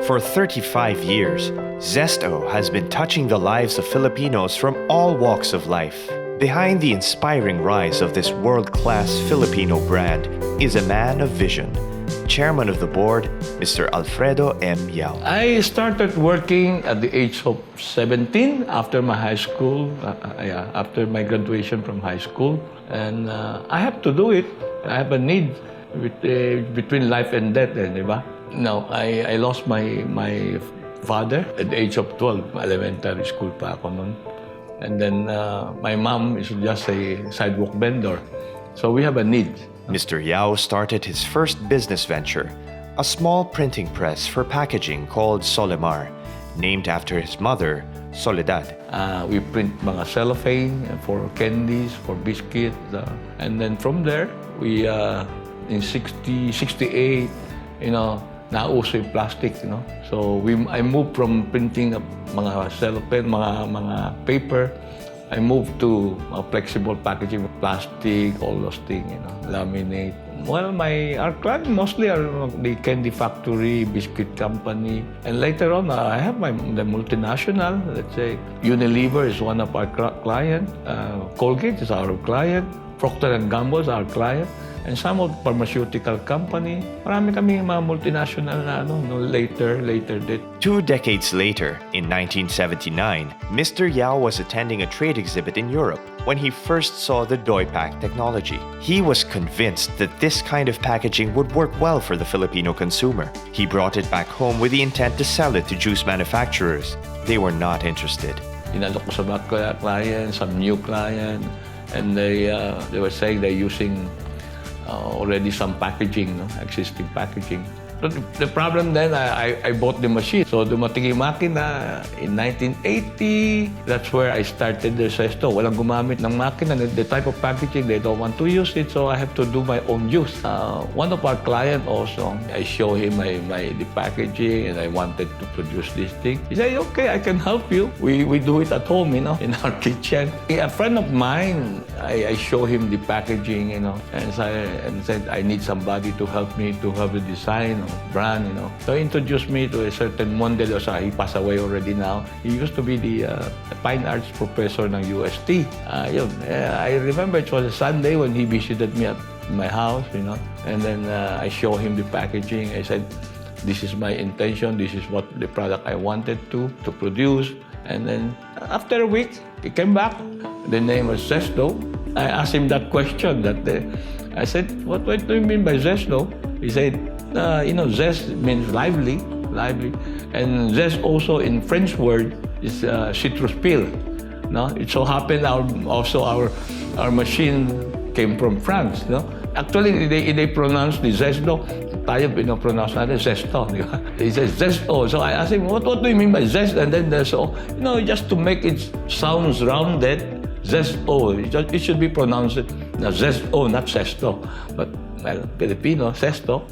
For 35 years, Zest-O has been touching the lives of Filipinos from all walks of life. Behind the inspiring rise of this world-class Filipino brand is a man of vision. Chairman of the board, Mr. Alfredo M. Yao. I started working at the age of 17 after my high school, after my graduation from high school. And I have to do it. I have a need between life and death, di ba? No, I lost my father at the age of 12. Elementary school pa ako nun. And then my mom is just a sidewalk vendor. So we have a need. Mr. Yao started his first business venture, a small printing press for packaging called Solimar, named after his mother, Soledad. We print mga cellophane for candies, for biscuits. And then from there, we, in 68, nauso yung plastic, So I moved from printing mga cellophane, mga paper. I moved to flexible packaging, plastic, all those things, laminate. Well, our clients mostly are the candy factory, biscuit company. And later on, I have the multinational, let's say, Unilever is one of our clients, Colgate is our client, Procter & Gamble is our client, and some of pharmaceutical company. Marami kami mga multinational na later date. 2 decades later, in 1979, Mr. Yao was attending a trade exhibit in Europe when he first saw the Doypack technology. He was convinced that this kind of packaging would work well for the Filipino consumer. He brought it back home with the intent to sell it to juice manufacturers. They were not interested. Inalok ko sa mga clients, some new client, and they were saying they're using already some packaging, existing packaging. But the problem then, I bought the machine. So dumating yung makina in 1980. That's where I started the Zest-O. Walang gumamit ng makina. The type of packaging, they don't want to use it. So I have to do my own use. One of our clients also, I show him the packaging and I wanted to produce this thing. He said, okay, I can help you. We do it at home, in our kitchen. A friend of mine, I show him the packaging, and said, I need somebody to help me to have the design brand, So he introduced me to a certain Mondelo. He passed away already now. He used to be the fine arts professor ng UST. I remember it was a Sunday when he visited me at my house, And then I show him the packaging. I said, this is my intention. This is what the product I wanted to produce. And then after a week, he came back. The name was Zest-O. I asked him that question. I said, what do you mean by Zest-O? He said, zest means lively, and zest also in French word is citrus peel. It so happened our machine came from France. Actually, they pronounce the Zest-O. Tayo pronounce natin Zest-O. He says Zest-O. So I asked him, what do you mean by zest? And then just to make it sounds rounded, Zest-O. It should be pronounced Zest-O, not Zest-O. But Filipino, Zest-O.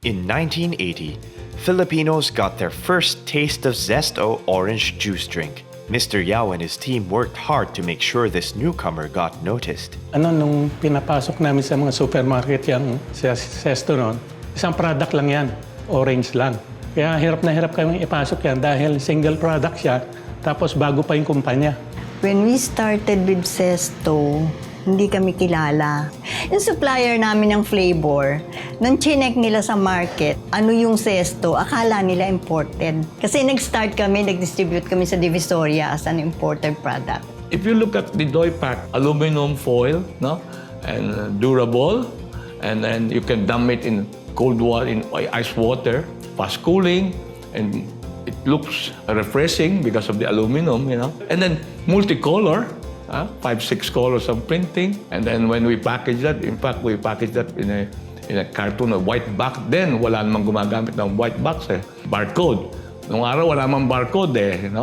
In 1980, Filipinos got their first taste of Zest-O orange juice drink. Mr. Yao and his team worked hard to make sure this newcomer got noticed. Nung pinapasok namin sa mga supermarket yung Zest-O noon, isang product lang yan, orange lang. Kaya hirap na hirap kami ipasok yan dahil single product siya, tapos bago pa yung kumpanya. When we started with Zest-O, hindi kami kilala. Yung supplier namin ng flavor, nung chinek nila sa market, ano yung Zest-O, akala nila imported. Kasi nag-start kami, nag-distribute kami sa Divisoria as an imported product. If you look at the Doypack, aluminum foil, and durable, and then you can dump it in cold water, in ice water, fast cooling, and it looks refreshing because of the aluminum, And then multicolor, 5-6 colors of printing. And then when we package that, in fact, we package that in a carton, a white box. Then, wala namang gumagamit ng white box, barcode. Nung araw, wala namang barcode, And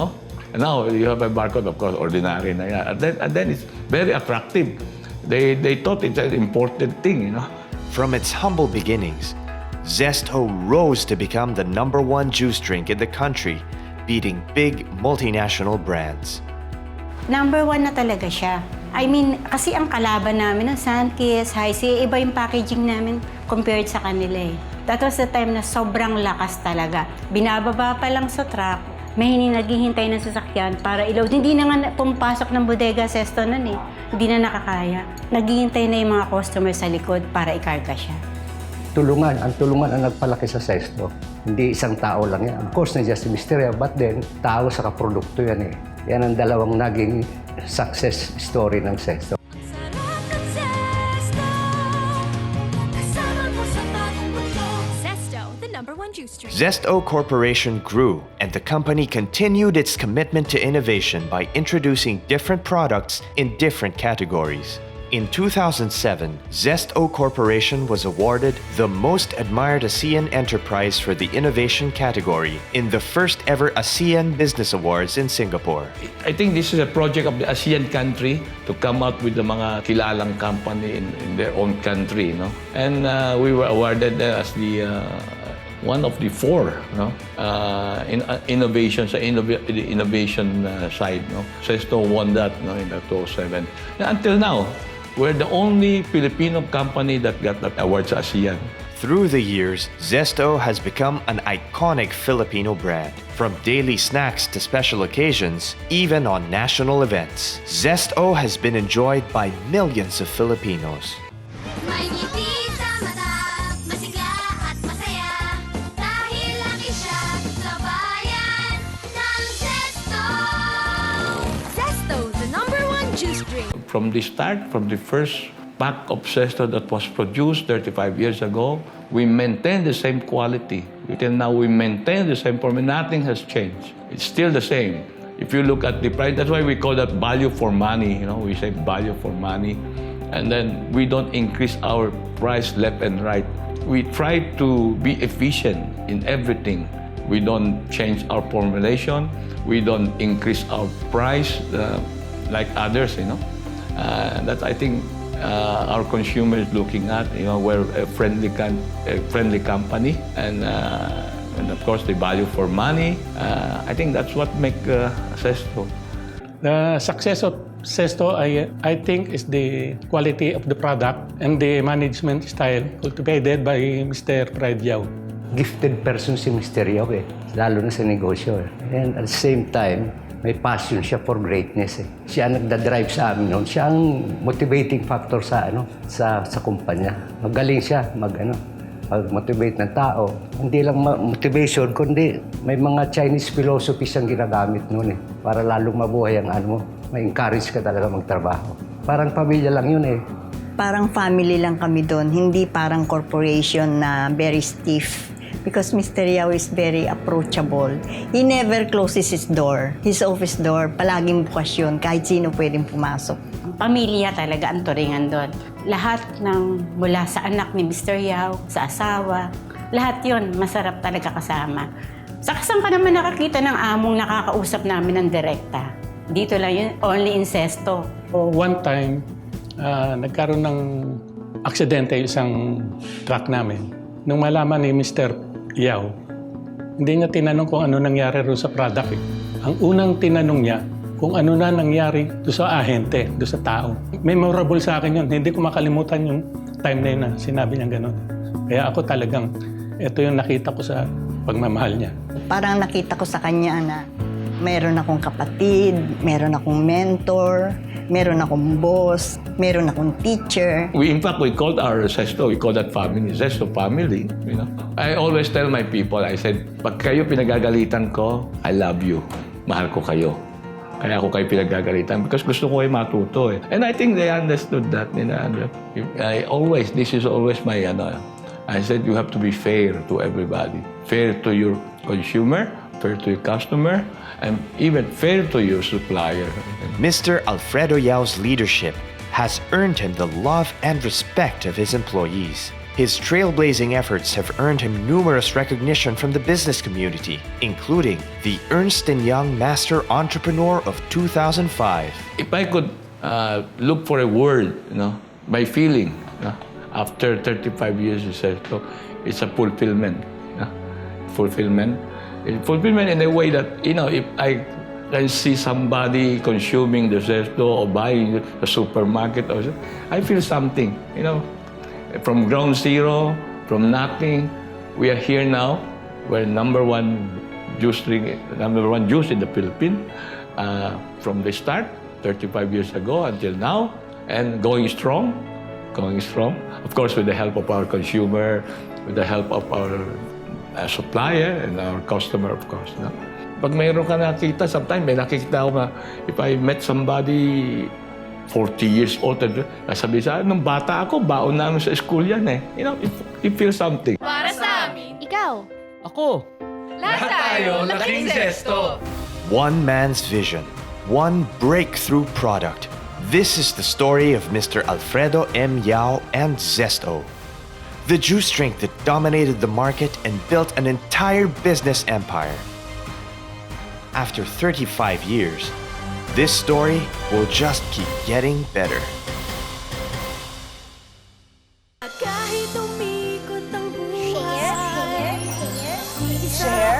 now, you have a barcode, of course, ordinary na yan. And then it's very attractive. They thought it's an important thing, From its humble beginnings, Zest-O rose to become the #1 juice drink in the country, beating big multinational brands. #1 na talaga siya. I mean, kasi ang kalaban namin ng Sunkiss, Hi-C, iba yung packaging namin compared sa kanila eh. That was the time na sobrang lakas talaga. Binababa pa lang sa truck, may naghihintay ng sasakyan para i-load. Hindi na nga pumapasok ng bodega Zest-O nun eh. Hindi na nakakaya. Naghihintay na yung mga customer sa likod para ikarga siya. Ang tulungan ang nagpalaki sa Zest-O. Hindi isang tao lang yan. Of course, nandiyan si Mr. Yao, but then, tao sa produkto yan eh. Yan ang dalawang naging success story ng Zest-O. Zest-O Corporation grew, and the company continued its commitment to innovation by introducing different products in different categories. In 2007, Zest-O Corporation was awarded the Most Admired ASEAN Enterprise for the Innovation category in the first ever ASEAN Business Awards in Singapore. I think this is a project of the ASEAN country to come out with the mga kilalang company in their own country, no? And we were awarded as the one of the four, no, in innovation sa innovation side, no. Zest-O won that, no, in 2007. And until now, we're the only Filipino company that got that award sa ASEAN. Through the years, Zest-O has become an iconic Filipino brand. From daily snacks to special occasions, even on national events, Zest-O has been enjoyed by millions of Filipinos. May ngiti sa mata, masigla at masaya, dahil laki siya sa bayan ng Zest-O. Zest-O, the #1 juice drink. From the start, from the first pack of Zest-O that was produced 35 years ago, we maintain the same quality. Until now, we maintain the same formula. Nothing has changed. It's still the same. If you look at the price, that's why we call that value for money. You know, we say value for money. And then we don't increase our price left and right. We try to be efficient in everything. We don't change our formulation. We don't increase our price like others, you know. That I think our consumer is looking at. You know, we're a friendly company, and of course the value for money. I think that's what makes Zest-O. The success of Zest-O, I think, is the quality of the product and the management style cultivated by Mr. Fred Yao. Gifted person si Mr. Yao eh, lalo na sa negosyo eh. And at the same time, may passion siya for greatness eh. Siya ang nagdadrive sa amin noon. Siya ang motivating factor sa sa kumpanya. Magaling siya mag-motivate ng tao. Hindi lang motivation, kundi may mga Chinese philosophies ang ginagamit noon eh. Para lalong mabuhay ang ma-encourage ka talaga magtrabaho. Parang pamilya lang yun eh. Parang family lang kami doon, hindi parang corporation na very stiff. Because Mr. Yao is very approachable. He never closes his door. His office door, palaging bukas yun, kahit sino pwedeng pumasok. Pamilya talaga ang turingan doon. Lahat ng mula sa anak ni Mr. Yao, sa asawa, lahat yon masarap talaga kasama. Saan ka naman nakakita ng among nakakausap namin ng direkta? Dito lang yun, only in Zest-O. One time, nagkaroon ng aksidente yung isang truck namin. Nung malaman ni Mr. Yao, hindi niya tinanong kung ano nangyari rin sa product eh. Ang unang tinanong niya, kung ano na nangyari doon sa ahente, doon sa tao. Memorable sa akin yun. Hindi ko makalimutan yung time na yun na sinabi niya gano'n. Kaya ako talagang, ito yung nakita ko sa pagmamahal niya. Parang nakita ko sa kanya na meron akong kapatid, meron akong mentor, meron akong boss, meron akong teacher. In fact, we called our Zest-O, we call that family, Zest-O family, you know. I always tell my people, I said, pag kayo pinagagalitan ko, I love you. Mahal ko kayo. Kaya ako kayo pinagagalitan because gusto ko kayo matuto eh. And I think they understood that. This is always my, I said, you have to be fair to everybody. Fair to your consumer, fair to your customer, and even fair to your supplier. Mr. Alfredo Yao's leadership has earned him the love and respect of his employees. His trailblazing efforts have earned him numerous recognition from the business community, including the Ernst & Young Master Entrepreneur of 2005. If I could look for a word, my feeling, after 35 years, it's a fulfillment. Fulfillment in a way that, if I I see somebody consuming the Zest-O or buying the supermarket, I feel something, you know. From ground zero, from nothing, we are here now. We're number one juice in the Philippines. From the start, 35 years ago until now, and going strong. Of course, with the help of our consumer, with the help of our supplier and our customer, of course. No? Pag mayroon ka nakita, sometimes may nakikita ako na if I met somebody 40 years old, sabi sa nung bata ako, baon namin sa school yan eh. You know, you feel something. Para sa amin. Ikaw. Ako. Lahat tayo laking Zest-O. One man's vision, one breakthrough product. This is the story of Mr. Alfredo M. Yao and Zest-O. The juice drink that dominated the market and built an entire business empire. After 35 years, this story will just keep getting better. Kahit umikot ang buhay. Share.